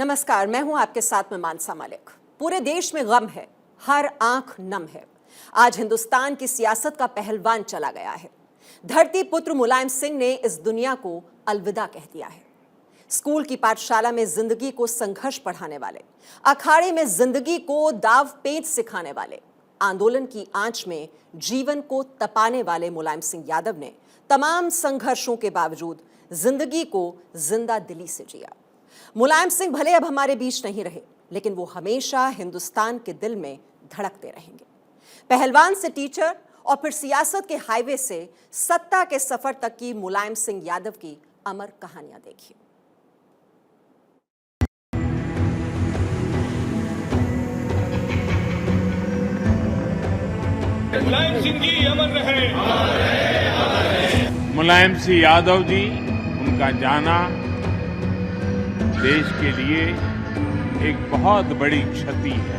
नमस्कार, मैं हूं आपके साथ में मानसा मलिक। पूरे देश में गम है, हर आंख नम है। आज हिंदुस्तान की सियासत का पहलवान चला गया है। धरती पुत्र मुलायम सिंह ने इस दुनिया को अलविदा कह दिया है। स्कूल की पाठशाला में जिंदगी को संघर्ष पढ़ाने वाले, अखाड़े में जिंदगी को दाव पेच सिखाने वाले, आंदोलन की आंच में जीवन को तपाने वाले मुलायम सिंह यादव ने तमाम संघर्षों के बावजूद जिंदगी को जिंदा दिली से जिया। मुलायम सिंह भले अब हमारे बीच नहीं रहे, लेकिन वो हमेशा हिंदुस्तान के दिल में धड़कते रहेंगे। पहलवान से टीचर और फिर सियासत के हाईवे से सत्ता के सफर तक की मुलायम सिंह यादव की अमर कहानियां देखिए। मुलायम सिंह जी अमर रहे। मुलायम सिंह यादव जी, उनका जाना देश के लिए एक बहुत बड़ी क्षति है।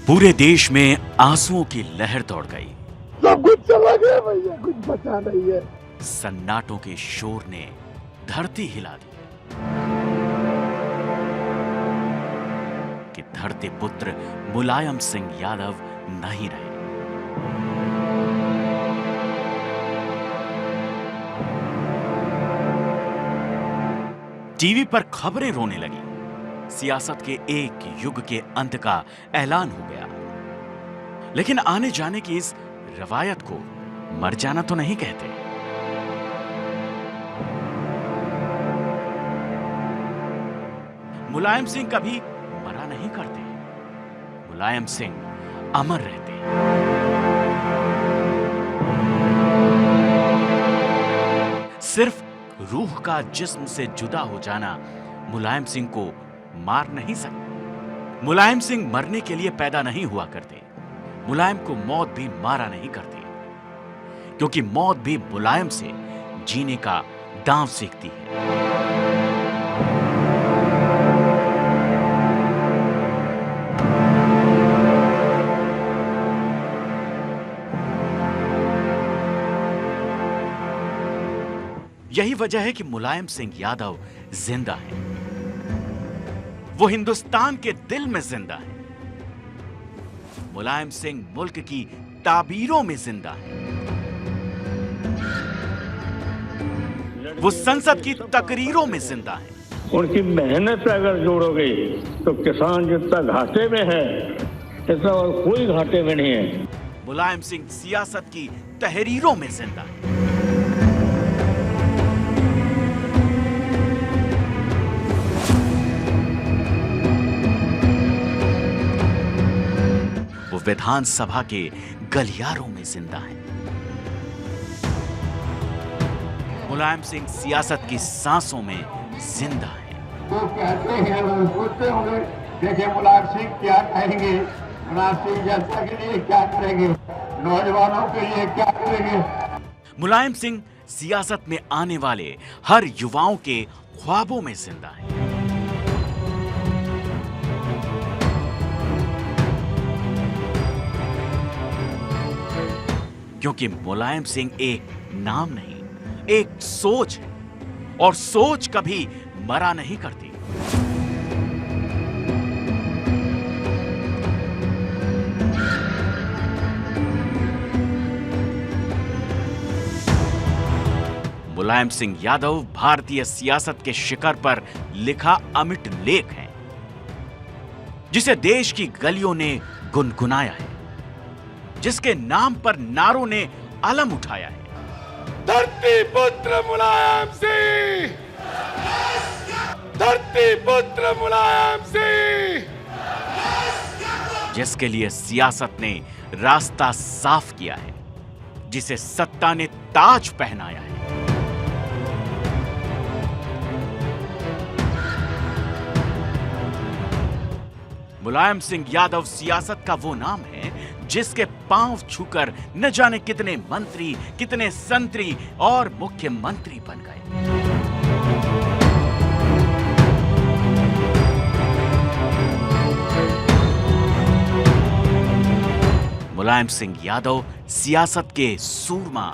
पूरे देश में आंसुओं की लहर दौड़ गई। सब कुछ चला गया भैया, कुछ बचा नहीं है। सन्नाटों के शोर ने धरती हिला दी कि धरती पुत्र मुलायम सिंह यादव नहीं रहे। टीवी पर खबरें रोने लगी। सियासत के एक युग के अंत का ऐलान हो गया। लेकिन आने जाने की इस रवायत को मर जाना तो नहीं कहते। मुलायम सिंह कभी मरा नहीं करते। मुलायम सिंह अमर रहते। सिर्फ रूह का जिस्म से जुदा हो जाना मुलायम सिंह को मार नहीं सकता। मुलायम सिंह मरने के लिए पैदा नहीं हुआ करते। मुलायम को मौत भी मारा नहीं करती, क्योंकि मौत भी मुलायम से जीने का दांव सीखती है। यही वजह है कि मुलायम सिंह यादव जिंदा है। वो हिंदुस्तान के दिल में जिंदा है। मुलायम सिंह मुल्क की ताबीरों में जिंदा है। वो संसद की तकरीरों में जिंदा है। उनकी मेहनत अगर जोड़ोगे तो किसान जितना घाटे में है, इतना और कोई घाटे में नहीं है। मुलायम सिंह सियासत की तहरीरों में जिंदा है। विधानसभा के गलियारों में जिंदा है। मुलायम सिंह सियासत की सांसों में जिंदा है। वो कहते हैं, वो सोचते होंगे, देखिए मुलायम सिंह क्या कहेंगे, मुलायम सिंह जनता के लिए क्या करेंगे, नौजवानों के लिए क्या करेंगे। मुलायम सिंह सियासत में आने वाले हर युवाओं के ख्वाबों में जिंदा है। क्योंकि मुलायम सिंह एक नाम नहीं, एक सोच है, और सोच कभी मरा नहीं करती। मुलायम सिंह यादव भारतीय सियासत के शिखर पर लिखा अमिट लेख है, जिसे देश की गलियों ने गुनगुनाया है, जिसके नाम पर नारों ने अलम उठाया है। धरती पुत्र मुलायम सिंह, धरती पुत्र मुलायम सिंह, जिसके लिए सियासत ने रास्ता साफ किया है, जिसे सत्ता ने ताज पहनाया है। मुलायम सिंह यादव सियासत का वो नाम है जिसके पांव छूकर न जाने कितने मंत्री, कितने संतरी और मुख्यमंत्री बन गए। मुलायम सिंह यादव सियासत के सूरमा।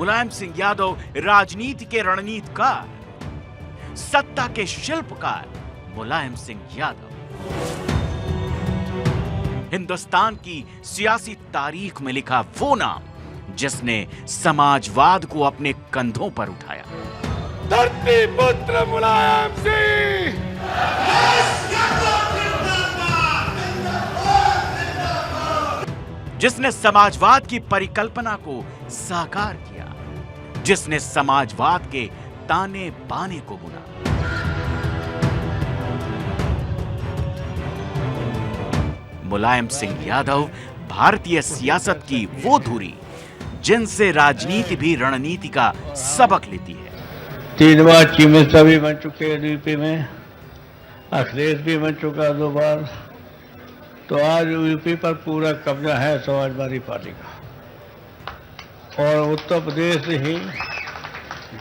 मुलायम सिंह यादव राजनीति के रणनीतिकार, सत्ता के शिल्पकार मुलायम सिंह यादव हिंदुस्तान की सियासी तारीख में लिखा वो नाम जिसने समाजवाद को अपने कंधों पर उठाया। धरती पुत्र मुलायम सिंह, जिसने समाजवाद की परिकल्पना को साकार किया, जिसने समाजवाद के ताने बाने को बुना। मुलायम सिंह यादव भारतीय सियासत की वो धुरी जिनसे राजनीति भी रणनीति का सबक लेती है। 3 बार चीफ मिनिस्टर भी बन चुके हैं यूपी में, अखिलेश भी बन चुका 2 बार। तो आज यूपी पर पूरा कब्जा है समाजवादी पार्टी का, और उत्तर प्रदेश ही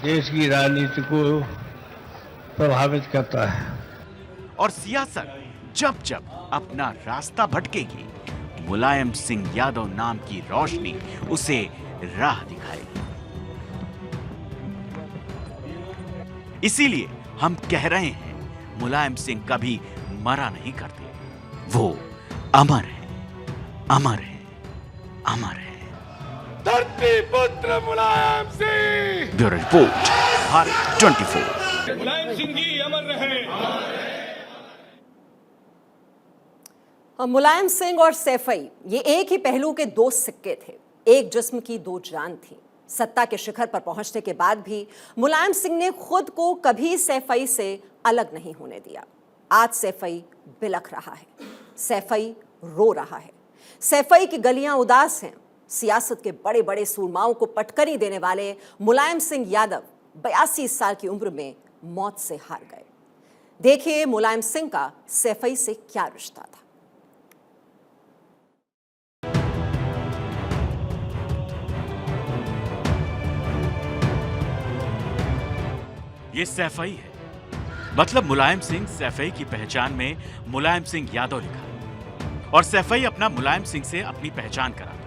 देश की राजनीति को प्रभावित करता है। और सियासत जब जब अपना रास्ता भटकेगी, मुलायम सिंह यादव नाम की रोशनी उसे राह दिखाएगी। इसीलिए हम कह रहे हैं, मुलायम सिंह कभी मरा नहीं करते, वो अमर है, अमर है, अमर है। धरती पुत्र मुलायम सिंह। Bureau report, Bharat 24। मुलायम सिंह जी अमर रहे। मुलायम सिंह और सैफई ये एक ही पहलू के 2 सिक्के थे, एक जिस्म की 2 जान थी। सत्ता के शिखर पर पहुंचने के बाद भी मुलायम सिंह ने खुद को कभी सैफई से अलग नहीं होने दिया। आज सैफई बिलख रहा है, सैफई रो रहा है, सैफई की गलियां उदास हैं। सियासत के बड़े बड़े सूरमाओं को पटकनी देने वाले मुलायम सिंह यादव 82 साल की उम्र में मौत से हार गए। देखिए मुलायम सिंह का सैफई से क्या रिश्ता था। ये सैफई है, मतलब मुलायम सिंह। सैफई की पहचान में मुलायम सिंह यादव लिखा है और सैफई अपना मुलायम सिंह से अपनी पहचान कराता है।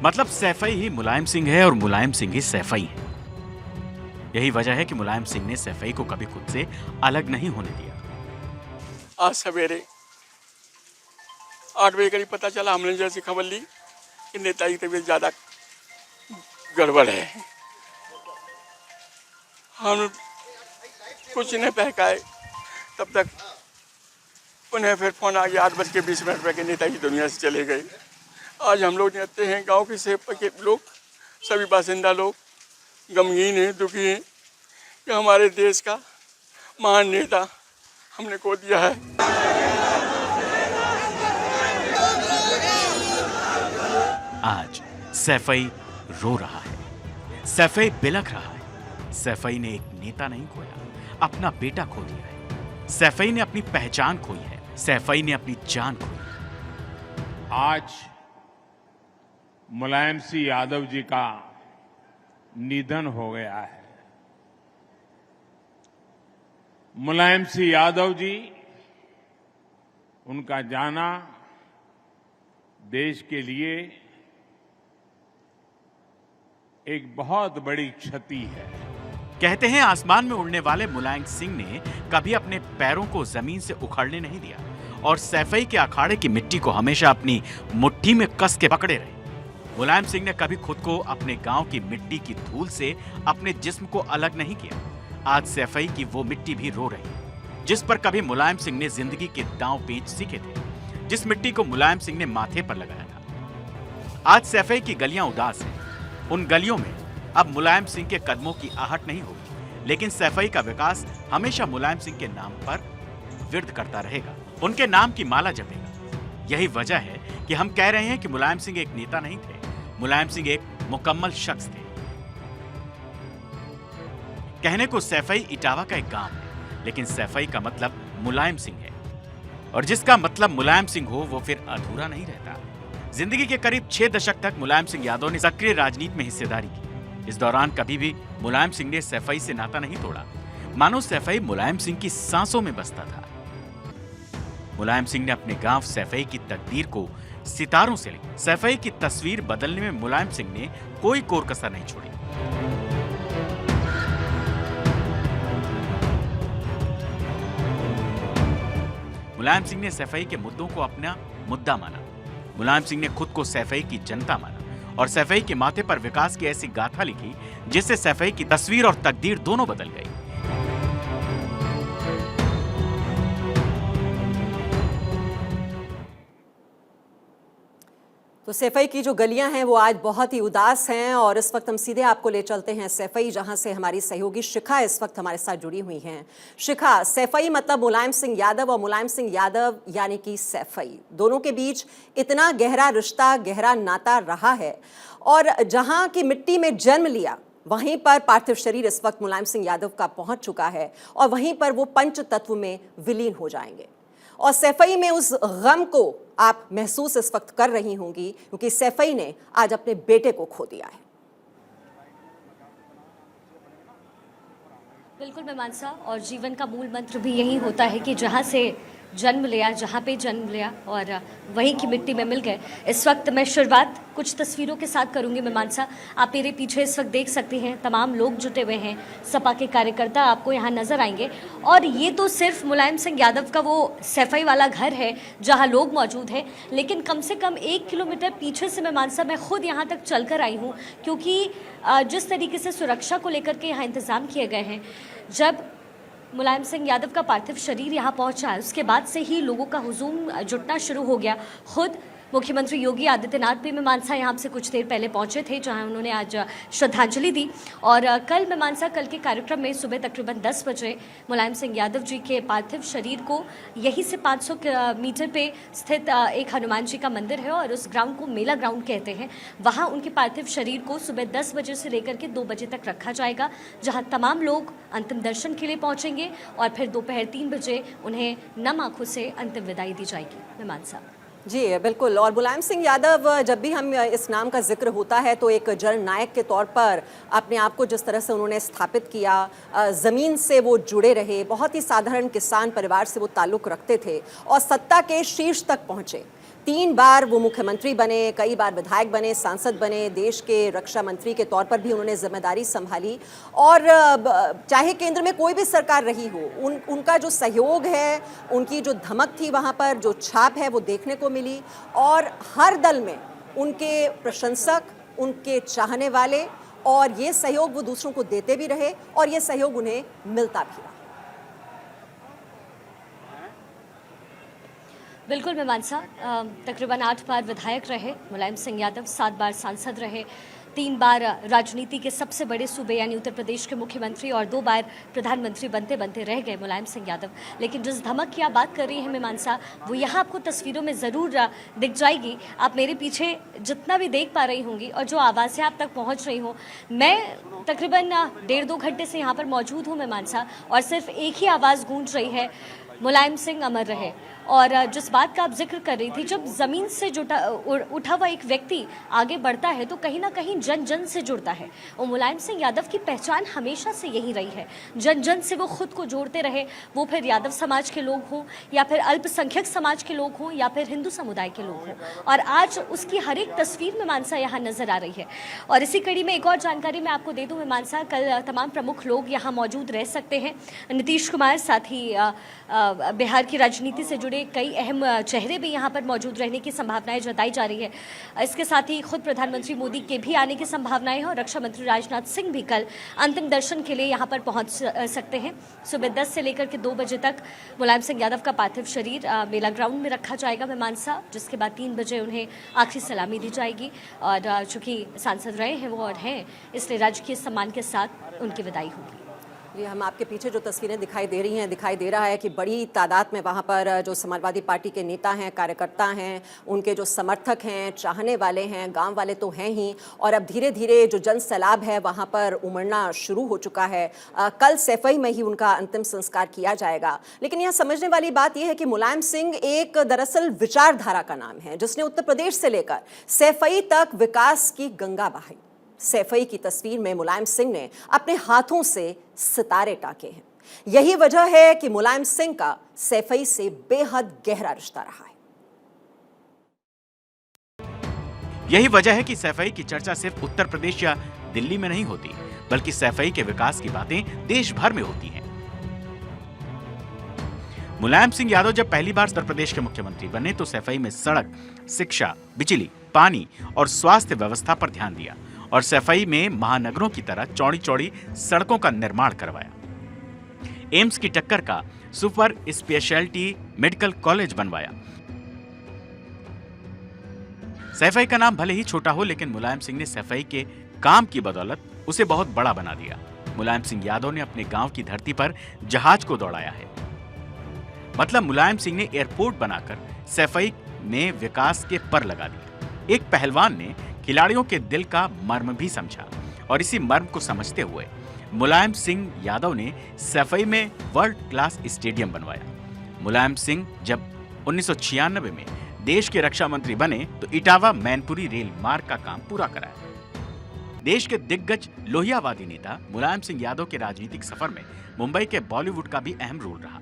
मतलब सैफई ही मुलायम सिंह है और मुलायम सिंह ही सैफई है। यही वजह है कि मुलायम सिंह ने सैफई को कभी खुद से अलग नहीं होने दिया। आज सवेरे 8 बजे करीब पता चला, हमने जैसी खबर ली कि नेताजी की तबीयत ज़्यादा गड़बड़ है। हम कुछ नहीं बहकाए, तब तक उन्हें फिर फोन आ गया 8:20 पर कि नेताजी दुनिया से चले गए। आज हम लोग जानते हैं, गांव के सेवा के लोग, सभी बासिंदा लोग गमगीन हैं, दुखी हैं कि हमारे देश का महान नेता हमने खो दिया है। आज सैफई रो रहा है, सैफई बिलख रहा है। सैफई ने एक नेता नहीं खोया, अपना बेटा खो दिया है। सैफई ने अपनी पहचान खोई है, सैफई ने अपनी जान खोई। आज मुलायम सिंह यादव जी का निधन हो गया है। मुलायम सिंह यादव जी, उनका जाना देश के लिए एक बहुत बड़ी क्षति है। कहते हैं आसमान में उड़ने वाले मुलायम सिंह ने कभी अपने पैरों को जमीन से उखाड़ने नहीं दिया और सैफई के अखाड़े की मिट्टी को हमेशा अपनी मुट्ठी में कस के पकड़े रहे। मुलायम सिंह ने कभी खुद को अपने गांव की मिट्टी की धूल से अपने जिस्म को अलग नहीं किया। आज सैफई की वो मिट्टी भी रो रही है, जिस पर कभी मुलायम सिंह ने जिंदगी के दांव पेच सीखे थे, जिस मिट्टी को मुलायम सिंह ने माथे पर लगाया था। आज सैफई की गलियां उदास हैं। उन गलियों में अब मुलायम सिंह के कदमों की आहट नहीं होगी, लेकिन सैफई का विकास हमेशा मुलायम सिंह के नाम पर विर्द करता रहेगा, उनके नाम की माला जपेगा। यही वजह है कि हम कह रहे हैं कि मुलायम सिंह एक नेता नहीं थे, मुलायम सिंह एक मुकम्मल शख्स थे। कहने को सैफई इटावा का एक गांव है, लेकिन सैफई का मतलब मुलायम सिंह है, और जिसका मतलब मुलायम सिंह हो वो फिर अधूरा नहीं रहता। जिंदगी के करीब 6 दशक तक मुलायम सिंह यादव ने सक्रिय राजनीति में हिस्सेदारी की। इस दौरान कभी भी मुलायम सिंह ने सैफई से नाता नहीं तोड़ा, मानो सैफई मुलायम सिंह की सांसों में बसता था। मुलायम सिंह ने अपने गांव सैफई की तकदीर को सितारों से लेकर सैफई की तस्वीर बदलने में मुलायम सिंह ने कोई कोर कसर नहीं छोड़ी। मुलायम सिंह ने सैफई के मुद्दों को अपना मुद्दा माना। मुलायम सिंह ने खुद को सैफई की जनता माना और सैफई के माथे पर विकास की ऐसी गाथा लिखी जिससे सैफई की तस्वीर और तकदीर दोनों बदल गई। तो सैफई की जो गलियां हैं वो आज बहुत ही उदास हैं और इस वक्त हम सीधे आपको ले चलते हैं सैफई, जहां से हमारी सहयोगी शिखा इस वक्त हमारे साथ जुड़ी हुई हैं। शिखा, सैफई मतलब मुलायम सिंह यादव और मुलायम सिंह यादव यानी कि सैफई, दोनों के बीच इतना गहरा रिश्ता, गहरा नाता रहा है और जहां की मिट्टी में जन्म लिया वहीं पर पार्थिव शरीर इस वक्त मुलायम सिंह यादव का पहुंच चुका है और वहीं पर वो पंच तत्व में विलीन हो जाएंगे। और सैफई में उस गम को आप महसूस इस वक्त कर रही होंगी क्योंकि सैफई ने आज अपने बेटे को खो दिया है। बिल्कुल मीमांसा, और जीवन का मूल मंत्र भी यही होता है कि जहाँ से जन्म लिया, जहाँ पे जन्म लिया और वहीं की मिट्टी में मिल गए। इस वक्त मैं शुरुआत कुछ तस्वीरों के साथ करूंगी मीमांसा। आप मेरे पीछे इस वक्त देख सकती हैं, तमाम लोग जुटे हुए हैं, सपा के कार्यकर्ता आपको यहाँ नजर आएंगे। और ये तो सिर्फ मुलायम सिंह यादव का वो सैफई वाला घर है जहाँ लोग मौजूद हैं, लेकिन कम से कम 1 किलोमीटर पीछे से मीमांसा मैं खुद यहाँ तक चल कर आई हूँ, क्योंकि जिस तरीके से सुरक्षा को लेकर के यहाँ इंतज़ाम किए गए हैं, जब मुलायम सिंह यादव का पार्थिव शरीर यहाँ पहुंचा है उसके बाद से ही लोगों का हुजूम जुटना शुरू हो गया। खुद मुख्यमंत्री योगी आदित्यनाथ भी मीमांसा यहाँ से कुछ देर पहले पहुंचे थे, जहां उन्होंने आज श्रद्धांजलि दी। और कल मीमांसा, कल के कार्यक्रम में सुबह तकरीबन 10 बजे मुलायम सिंह यादव जी के पार्थिव शरीर को यहीं से 500 मीटर पे स्थित एक हनुमान जी का मंदिर है और उस ग्राउंड को मेला ग्राउंड कहते हैं, वहाँ उनके पार्थिव शरीर को सुबह 10 बजे से लेकर के 2 बजे तक रखा जाएगा, जहाँ तमाम लोग अंतिम दर्शन के लिए पहुँचेंगे और फिर दोपहर 3 बजे उन्हें नम आंखों से अंतिम विदाई दी जाएगी। मीमांसा जी बिल्कुल। और मुलायम सिंह यादव, जब भी हम इस नाम का जिक्र होता है तो एक जननायक के तौर पर अपने आप को जिस तरह से उन्होंने स्थापित किया, ज़मीन से वो जुड़े रहे, बहुत ही साधारण किसान परिवार से वो ताल्लुक़ रखते थे और सत्ता के शीर्ष तक पहुँचे। 3 बार वो मुख्यमंत्री बने, कई बार विधायक बने, सांसद बने, देश के रक्षा मंत्री के तौर पर भी उन्होंने जिम्मेदारी संभाली और चाहे केंद्र में कोई भी सरकार रही हो, उनका जो सहयोग है, उनकी जो धमक थी, वहाँ पर जो छाप है वो देखने को मिली और हर दल में उनके प्रशंसक, उनके चाहने वाले, और ये सहयोग वो दूसरों को देते भी रहे और ये सहयोग उन्हें मिलता भी रहा। बिल्कुल मीमांसा, तकरीबन 8 बार विधायक रहे मुलायम सिंह यादव, 7 बार सांसद रहे, 3 बार राजनीति के सबसे बड़े सूबे यानी उत्तर प्रदेश के मुख्यमंत्री और 2 बार प्रधानमंत्री बनते बनते रह गए मुलायम सिंह यादव। लेकिन जिस धमक की आप बात कर रही हैं मीमांसा, वो यहाँ आपको तस्वीरों में ज़रूर दिख जाएगी। आप मेरे पीछे जितना भी देख पा रही होंगी और जो आवाज़ें आप तक पहुँच रही हों, मैं तकरीबन 1.5-2 घंटे से यहाँ पर मौजूद हूँ मीमांसा, और सिर्फ एक ही आवाज़ गूंज रही है, मुलायम सिंह अमर रहे। और जिस बात का आप जिक्र कर रही थी, जब ज़मीन से उठा हुआ एक व्यक्ति आगे बढ़ता है तो कहीं ना कहीं जन जन से जुड़ता है, और मुलायम सिंह यादव की पहचान हमेशा से यही रही है, जन जन से वो खुद को जोड़ते रहे, वो फिर यादव समाज के लोग हों या फिर अल्पसंख्यक समाज के लोग हों या फिर हिंदू समुदाय के लोग हों, और आज उसकी हर एक तस्वीर मीमांसा यहाँ नज़र आ रही है। और इसी कड़ी में एक और जानकारी मैं आपको दे दूँ मीमांसा, कल तमाम प्रमुख लोग यहाँ मौजूद रह सकते हैं। नीतीश कुमार, साथ ही बिहार की राजनीति से जुड़े कई अहम चेहरे भी यहाँ पर मौजूद रहने की संभावनाएं जताई जा रही है। इसके साथ ही खुद प्रधानमंत्री मोदी के भी आने की संभावनाएं हैं और रक्षा मंत्री राजनाथ सिंह भी कल अंतिम दर्शन के लिए यहाँ पर पहुँच सकते हैं। सुबह 10 से लेकर के 2 बजे तक मुलायम सिंह यादव का पार्थिव शरीर मेला ग्राउंड में रखा जाएगा मीमांसा, जिसके बाद 3 बजे उन्हें आखिरी सलामी दी जाएगी। और चूँकि सांसद रहे हैं वो और हैं, इसलिए राजकीय सम्मान के साथ उनकी विदाई होगी। ये हम आपके पीछे जो तस्वीरें दिखाई दे रही हैं, दिखाई दे रहा है कि बड़ी तादाद में वहाँ पर जो समाजवादी पार्टी के नेता हैं, कार्यकर्ता हैं, उनके जो समर्थक हैं, चाहने वाले हैं, गांव वाले तो हैं ही, और अब धीरे धीरे जो जन सैलाब है वहाँ पर उमड़ना शुरू हो चुका है। कल सैफई में ही उनका अंतिम संस्कार किया जाएगा। लेकिन यहाँ समझने वाली बात यह है कि मुलायम सिंह एक दरअसल विचारधारा का नाम है जिसने उत्तर प्रदेश से लेकर सैफई तक विकास की गंगा बहाई। सैफई की तस्वीर में मुलायम सिंह ने अपने हाथों से सितारे टाके हैं। यही वजह है कि मुलायम सिंह का सैफई से बेहद गहरा रिश्ता रहा है। यही वजह है कि सैफई की चर्चा सिर्फ उत्तर प्रदेश या दिल्ली में नहीं होती, बल्कि सैफई के विकास की बातें देश भर में होती हैं। मुलायम सिंह यादव जब पहली बार उत्तर प्रदेश के मुख्यमंत्री बने तो सैफई में सड़क, शिक्षा, बिजली, पानी और स्वास्थ्य व्यवस्था पर ध्यान दिया और सैफई में महानगरों की तरह चौड़ी चौड़ी सड़कों का निर्माण करवाया। एम्स की टक्कर का सुपर स्पेशलिटी मेडिकल कॉलेज बनवाया। सैफई का नाम भले ही छोटा हो, लेकिन मुलायम सिंह ने सैफई के काम की बदौलत उसे बहुत बड़ा बना दिया। मुलायम सिंह यादव ने अपने गांव की धरती पर जहाज को दौड़ाया है। मतलब मुलायम सिंह ने एयरपोर्ट बनाकर सैफई में विकास के पर लगा दिया। एक पहलवान ने खिलाड़ियों के दिल का मर्म भी समझा और इसी मर्म को समझते हुए मुलायम सिंह यादव ने सैफई में वर्ल्ड क्लास स्टेडियम बनवाया। मुलायम सिंह जब 1996 में देश के रक्षा मंत्री बने तो इटावा मैनपुरी रेल मार्ग का काम पूरा कराया। देश के दिग्गज लोहियावादी नेता मुलायम सिंह यादव के राजनीतिक सफर में मुंबई के बॉलीवुड का भी अहम रोल रहा।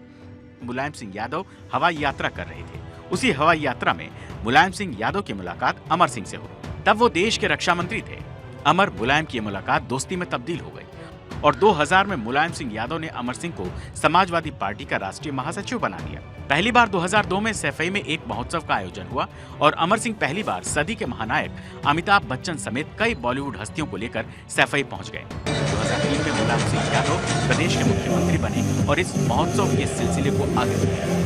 मुलायम सिंह यादव हवाई यात्रा कर रहे थे। उसी हवाई यात्रा में मुलायम सिंह यादव की मुलाकात अमर सिंह से हुई। तब वो देश के रक्षा मंत्री थे। अमर मुलायम की मुलाकात दोस्ती में तब्दील हो गई और 2000 में मुलायम सिंह यादव ने अमर सिंह को समाजवादी पार्टी का राष्ट्रीय महासचिव बना दिया। पहली बार 2002 में सैफई में एक महोत्सव का आयोजन हुआ और अमर सिंह पहली बार सदी के महानायक अमिताभ बच्चन समेत कई बॉलीवुड हस्तियों को लेकर सैफई पहुंच गए। 2003 में मुलायम सिंह यादव प्रदेश के मुख्यमंत्री बने और इस महोत्सव के सिलसिले को आगे बढ़ाया।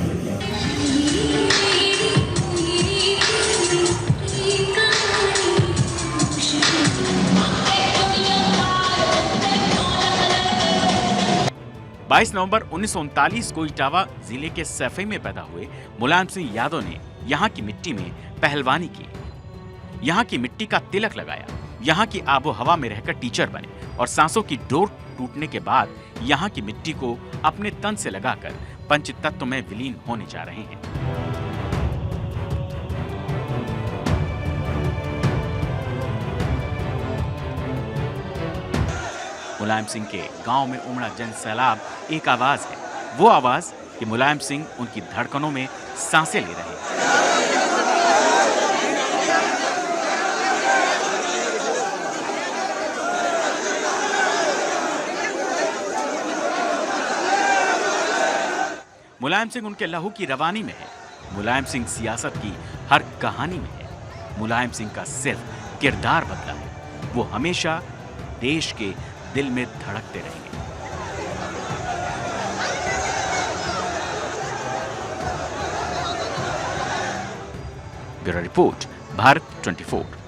22 नवंबर 1939 को इटावा जिले के सैफई में पैदा हुए मुलायम सिंह यादव ने यहाँ की मिट्टी में पहलवानी की, यहाँ की मिट्टी का तिलक लगाया, यहाँ की आबो हवा में रहकर टीचर बने और सांसों की डोर टूटने के बाद यहाँ की मिट्टी को अपने तन से लगाकर पंचतत्व में विलीन होने जा रहे हैं। मुलायम सिंह के गांव में उमड़ा जन सैलाब एक आवाज है, वो आवाज कि मुलायम सिंह उनकी धड़कनों में सांसें ले रहे हैं। मुलायम सिंह उनके लहू की रवानी में है। मुलायम सिंह सियासत की हर कहानी में है। मुलायम सिंह का सिर्फ किरदार बदला है, वो हमेशा देश के दिल में धड़कते रहेंगे। Bureau report, Bharat 24।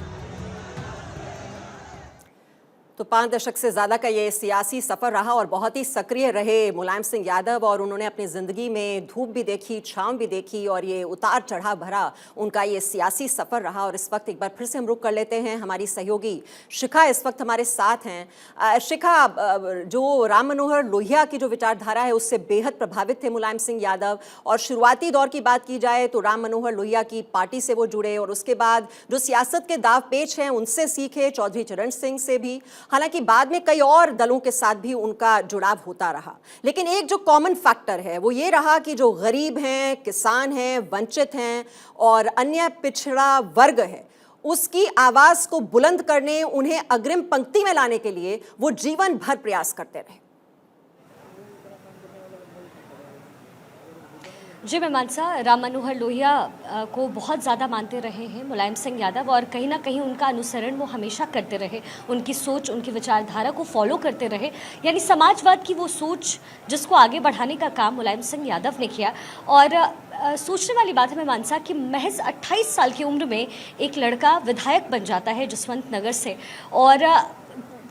तो 5 दशक से ज़्यादा का ये सियासी सफ़र रहा और बहुत ही सक्रिय रहे मुलायम सिंह यादव और उन्होंने अपनी ज़िंदगी में धूप भी देखी, छाँव भी देखी और ये उतार चढ़ाव भरा उनका ये सियासी सफ़र रहा। और इस वक्त एक बार फिर से हम रुख कर लेते हैं, हमारी सहयोगी शिखा इस वक्त हमारे साथ हैं। शिखा, जो राम मनोहर लोहिया की जो विचारधारा है उससे बेहद प्रभावित थे मुलायम सिंह यादव और शुरुआती दौर की बात की जाए तो राम मनोहर लोहिया की पार्टी से वो जुड़े और उसके बाद जो सियासत के दाव पेच हैं उनसे सीखे, चौधरी चरण सिंह से भी। हालांकि बाद में कई और दलों के साथ भी उनका जुड़ाव होता रहा, लेकिन एक जो कॉमन फैक्टर है वो ये रहा कि जो गरीब हैं, किसान हैं, वंचित हैं और अन्य पिछड़ा वर्ग है, उसकी आवाज को बुलंद करने, उन्हें अग्रिम पंक्ति में लाने के लिए वो जीवन भर प्रयास करते रहे। जी मीमांसा, राम मनोहर लोहिया को बहुत ज़्यादा मानते रहे हैं मुलायम सिंह यादव और कहीं ना कहीं उनका अनुसरण वो हमेशा करते रहे, उनकी सोच, उनकी विचारधारा को फॉलो करते रहे। यानी समाजवाद की वो सोच जिसको आगे बढ़ाने का काम मुलायम सिंह यादव ने किया। और सोचने वाली बात है मीमांसा कि महज 28 साल की उम्र में एक लड़का विधायक बन जाता है जसवंत नगर से और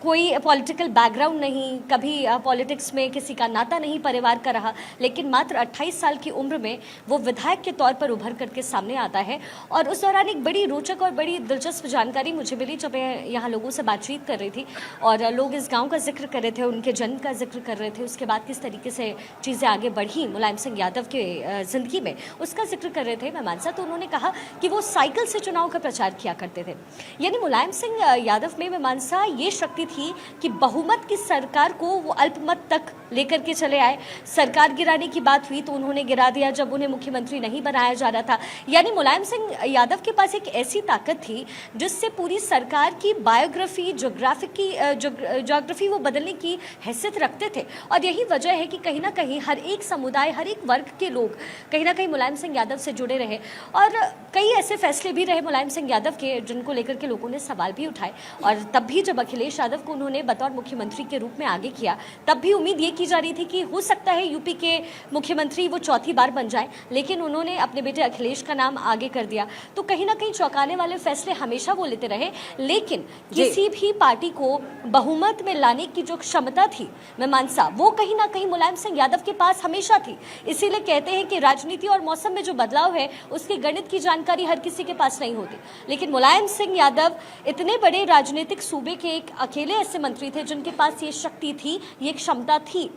कोई पॉलिटिकल बैकग्राउंड नहीं, कभी पॉलिटिक्स में किसी का नाता नहीं परिवार का रहा, लेकिन मात्र 28 साल की उम्र में वो विधायक के तौर पर उभर करके सामने आता है। और उस दौरान एक बड़ी रोचक और बड़ी दिलचस्प जानकारी मुझे मिली जब मैं यहाँ लोगों से बातचीत कर रही थी और लोग इस गांव का जिक्र कर रहे थे, उनके जन्म का जिक्र कर रहे थे, उसके बाद किस तरीके से चीज़ें आगे बढ़ी मुलायम सिंह यादव के ज़िंदगी में उसका जिक्र कर रहे थे मीमांसा। तो उन्होंने कहा कि वो साइकिल से चुनाव का प्रचार किया करते थे। यानी मुलायम सिंह यादव में मीमांसा ये शक्ति थी कि बहुमत की सरकार को वो अल्पमत तक लेकर के चले आए। सरकार गिराने की बात हुई तो उन्होंने गिरा दिया जब उन्हें मुख्यमंत्री नहीं बनाया जा रहा था। यानी मुलायम सिंह यादव के पास एक ऐसी ताकत थी जिससे पूरी सरकार की बायोग्राफी, ज्योग्राफी वो बदलने की हैसियत रखते थे। और यही वजह है कि कहीं ना कहीं हर एक समुदाय, हर एक वर्ग के लोग कहीं ना कहीं मुलायम सिंह यादव से जुड़े रहे। और कई ऐसे फैसले भी रहे मुलायम सिंह यादव के जिनको लेकर के लोगों ने सवाल भी उठाए। और तब भी जब अखिलेश यादव को उन्होंने बतौर मुख्यमंत्री के रूप में आगे किया, तब भी उम्मीद ये की जा रही थी कि हो सकता है यूपी के मुख्यमंत्री वो चौथी बार बन जाए, लेकिन उन्होंने अपने बेटे अखिलेश का नाम आगे कर दिया। तो कहीं ना कहीं चौंकाने वाले फैसले हमेशा वो लेते रहे, लेकिन किसी भी पार्टी को बहुमत में लाने की जो क्षमता थी मीमांसा, वो कहीं ना कहीं मुलायम सिंह यादव के पास हमेशा थी। इसीलिए कहते हैं कि राजनीति और मौसम में जो बदलाव है उसके गणित की जानकारी हर किसी के पास नहीं होती, लेकिन मुलायम सिंह यादव इतने बड़े राजनीतिक सूबे के एक अकेले ऐसे मंत्री थे जिनके पास ये शक्ति थी, ये क्षमता थी।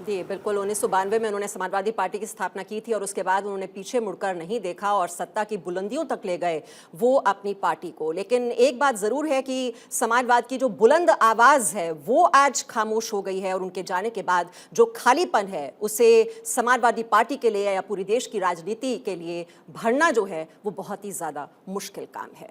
जी बिल्कुल, 1992 में उन्होंने समाजवादी पार्टी की स्थापना की थी और उसके बाद उन्होंने पीछे मुड़कर नहीं देखा और सत्ता की बुलंदियों तक ले गए वो अपनी पार्टी को। लेकिन एक बात जरूर है कि समाजवाद की जो बुलंद आवाज है वो आज खामोश हो गई है और उनके जाने के बाद जो खालीपन है उसे समाजवादी पार्टी के लिए या पूरी देश की राजनीति के लिए भरना जो है वो बहुत ही ज्यादा मुश्किल काम है।